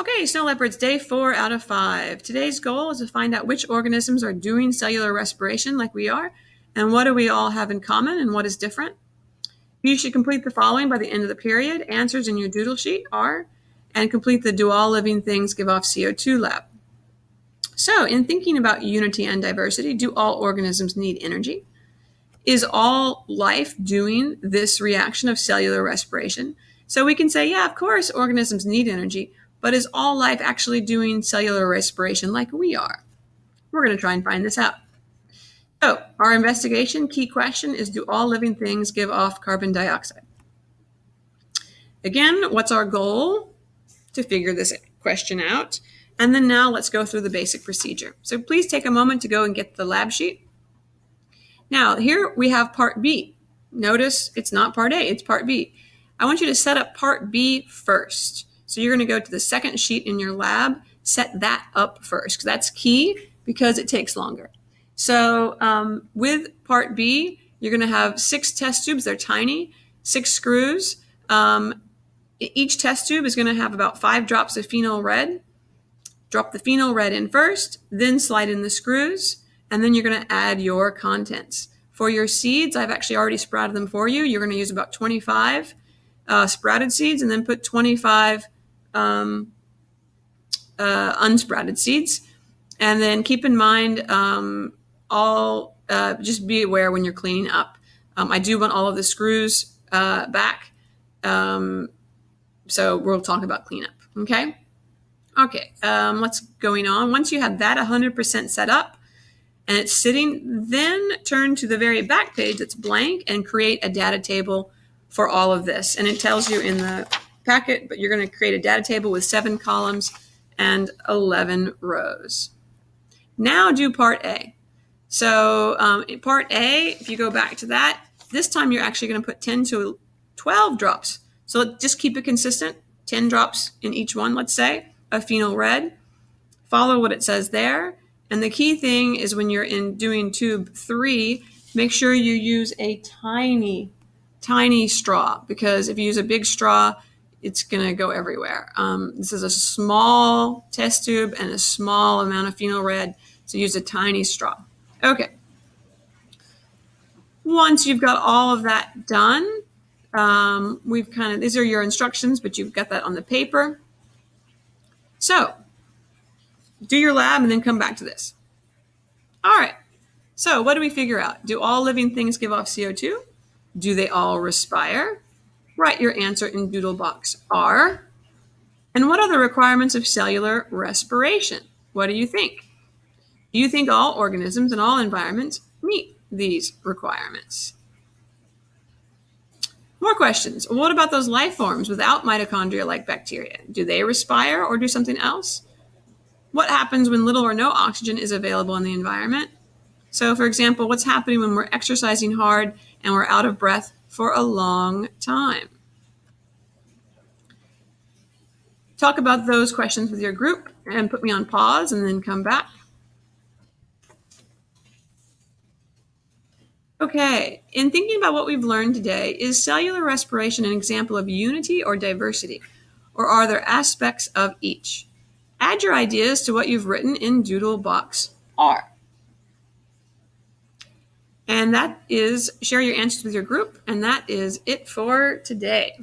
Okay, snow leopards, day 4 out of 5. Today's goal is to find out which organisms are doing cellular respiration like we are, and what do we all have in common and what is different. You should complete the following by the end of the period. Answers in your doodle sheet are, and complete the Do All Living Things Give Off CO2 lab. So, in thinking about unity and diversity, do all organisms need energy? Is all life doing this reaction of cellular respiration? So we can say, yeah, of course, organisms need energy, but is all life actually doing cellular respiration like we are? We're going to try and find this out. So our investigation key question is, do all living things give off carbon dioxide? Again, what's our goal? To figure this question out. And then now let's go through the basic procedure. So please take a moment to go and get the lab sheet. Now here we have part B. Notice it's not part A, it's part B. I want you to set up part B first. So you're going to go to the second sheet in your lab, set that up first, because that's key because it takes longer. So with part B, you're going to have 6 test tubes. They're tiny, 6 screws. Each test tube is going to have about 5 drops of phenol red. Drop the phenol red in first, then slide in the screws, and then you're going to add your contents. For your seeds, I've actually already sprouted them for you. You're going to use about 25 sprouted seeds, and then put 25 unsprouted seeds. And then keep in mind, just be aware when you're cleaning up. I do want all of the screws back, so we'll talk about cleanup, okay? Okay, what's going on? Once you have that 100% set up and it's sitting, then turn to the very back page that's blank and create a data table for all of this. And it tells you in the packet, but you're going to create a data table with 7 columns and 11 rows. Now do part A. So in part A, if you go back to that, this time you're actually going to put 10 to 12 drops. So just keep it consistent, 10 drops in each one, let's say, of phenol red. Follow what it says there. And the key thing is when you're doing tube 3, make sure you use a tiny straw, because if you use a big straw, it's going to go everywhere. This is a small test tube and a small amount of phenol red, so use a tiny straw. Okay. Once you've got all of that done, these are your instructions, but you've got that on the paper. So do your lab and then come back to this. All right. So what do we figure out? Do all living things give off CO2? Do they all respire? Write your answer in doodle box R. And what are the requirements of cellular respiration? What do you think? Do you think all organisms in all environments meet these requirements? More questions. What about those life forms without mitochondria like bacteria? Do they respire or do something else? What happens when little or no oxygen is available in the environment? So, for example, what's happening when we're exercising hard and we're out of breath for a long time? Talk about those questions with your group and put me on pause and then come back. Okay, in thinking about what we've learned today, is cellular respiration an example of unity or diversity, or are there aspects of each? Add your ideas to what you've written in doodle box R. And that is, share your answers with your group, and that is it for today.